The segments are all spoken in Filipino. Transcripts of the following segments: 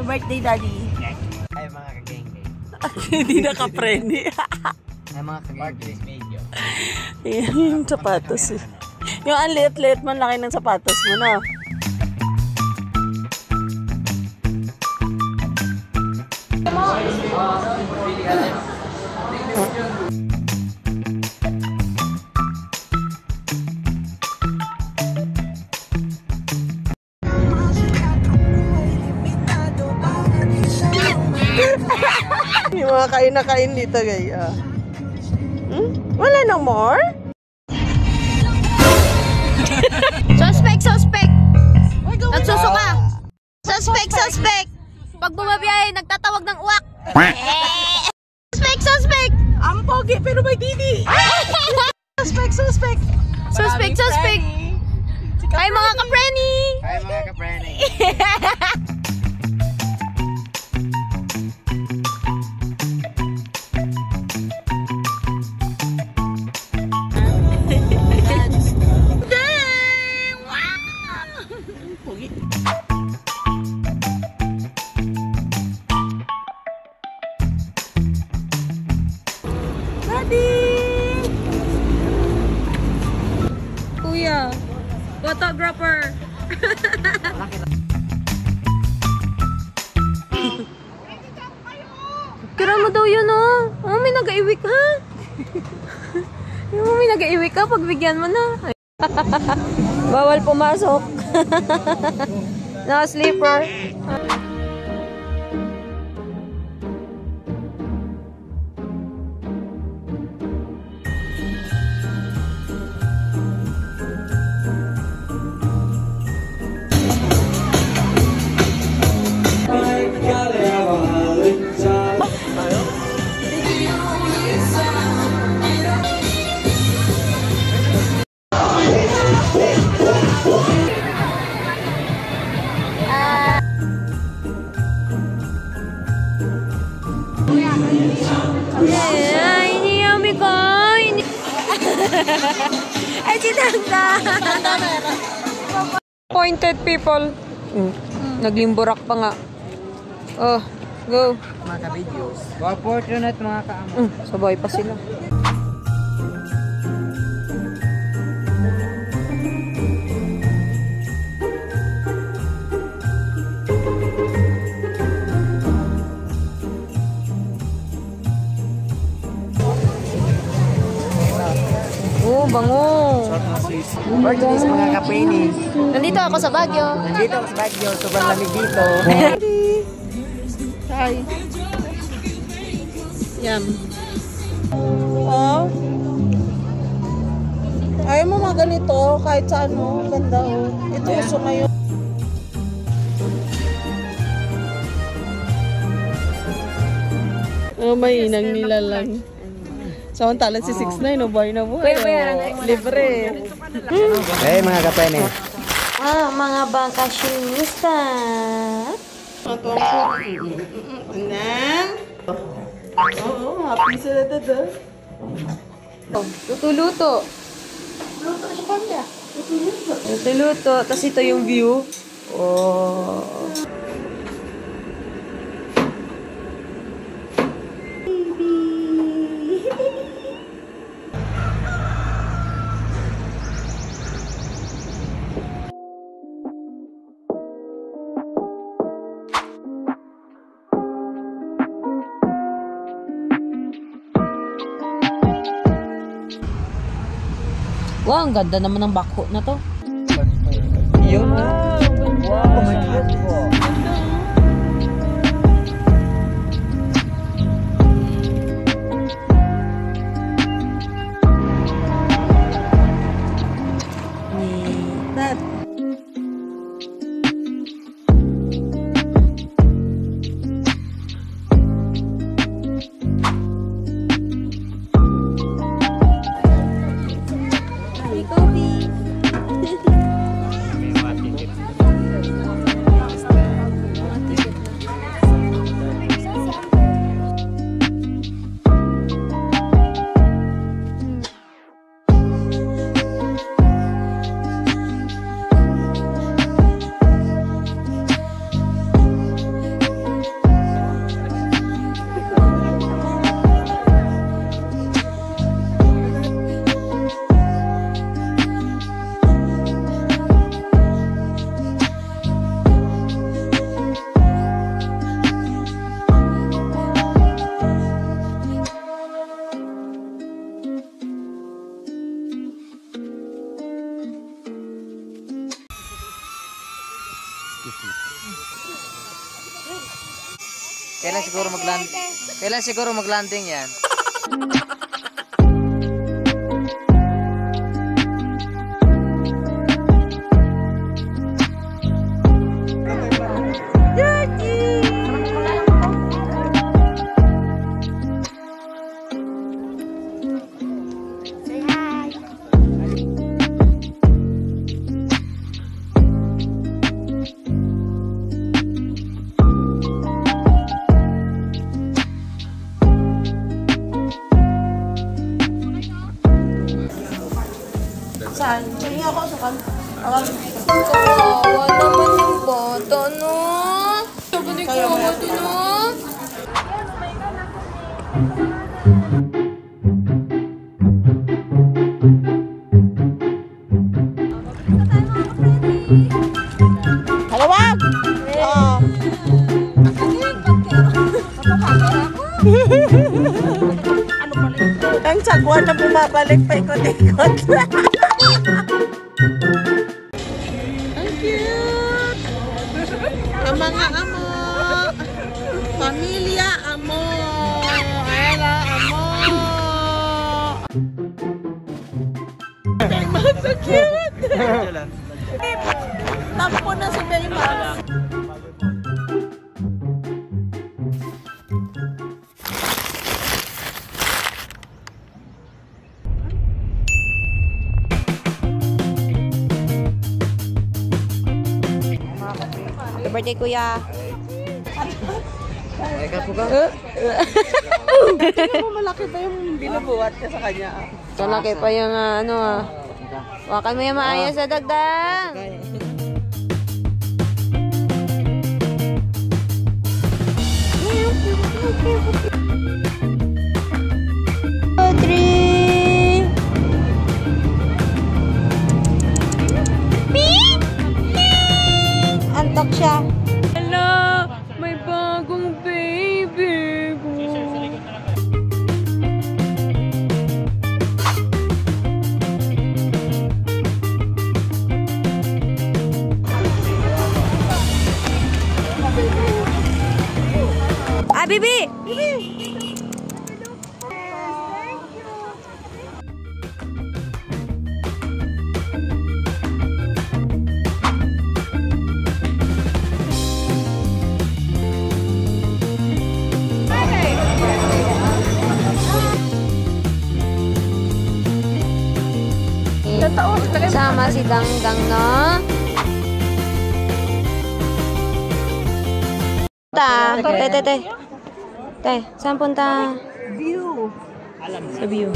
birthday, Daddy. Ay, mga kageng-geng. Hindi naka-preni. Ay, mga kageng-geng. Yung sapatos eh. Yung ang liit-liit man, laki ng sapatos mo na. Yung mga kain na kain dito, guys. Wala nang more? Suspect! Nagsusuka! Suspect! Pag bumabiyahe, nagtatawag ng uwak! Suspect! Ang pogi, pero may didi! Suspect! Ay, mga kapreni! Ay, mga kapreni. Kuya, photographer. Kira mo daw yun, oh. Oh, may nag-iwik, ha? May nag-iwik ka, pagbigyan mo na. Bawal pumasok. Naka-sleeper. Ay, sinanda! Pointed people. Naglimburak pa nga. Oh, go. Mga ka-videos. Fortunate mga ka-amo. Sabay pa sila. Oh, bango. Birthdays mga kapreni. Nandito ako sa Baguio. Nandito ako sa Baguio. Sobrang lamig dito. Hi. Yan. Oh. Ayaw mo mga ganito, kahit saan mo. Ganda, oh. Ito uso ngayon. Oh, may inang nila lang. Samantala si 6'9", no boy na boy. Libre. Hey mga kapreni. Mga bakasyonista. Nang. Oo, happy sila dada. Luto-luto. Luto siya kanya. Luto-luto. Tapos ito yung view. Oh. Wow, ang ganda naman ng bako na to. Yun. Wow, my God. siguro maglanding yan? Saan? Hindi ako sa kan. Kawawa naman yung bata, no? Sabi ko ako din, no? Halawag! Oh. Ang sagwan na bumabalik pa ikot-ikot. Ang cute! Ang mga amo! Pamilya amo! Ayan na, amo! Bayman, so cute! Tampo na si Bayman. Happy birthday, kuya. Tingnan mo, malaki pa yung binubuhat ka sa kanya. Kalaki pa yung wakan mo yung maayos sa dagdag. Three. Antok siya. Hello, may bagong baby ko. Ah, Bibi! Sama si Dangdang, no? Te, saan punta? View. Sa view.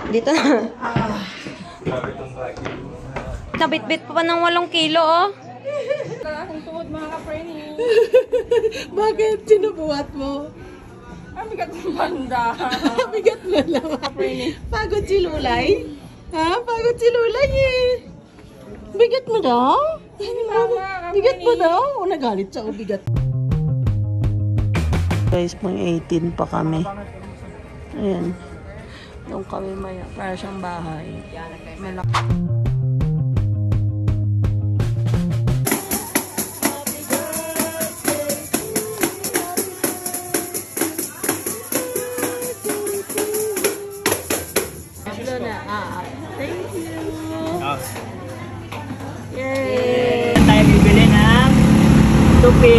Dito na. Nabitbit pa ng 8 kilo, oh. Bakit? Sinubuhat mo? Ang bigat ng banda. Bigat mo lang. Pagod si Lulay? Ha? Pagod si Lulay eh. Bigat mo daw? Bigat mo daw? O nagalit siya o bigat? Guys, pang 18 pa kami. Ayan. Doon kami maya. Para siyang bahay. Malaki. Thank you. Yay! Tayo bibili ng tupi.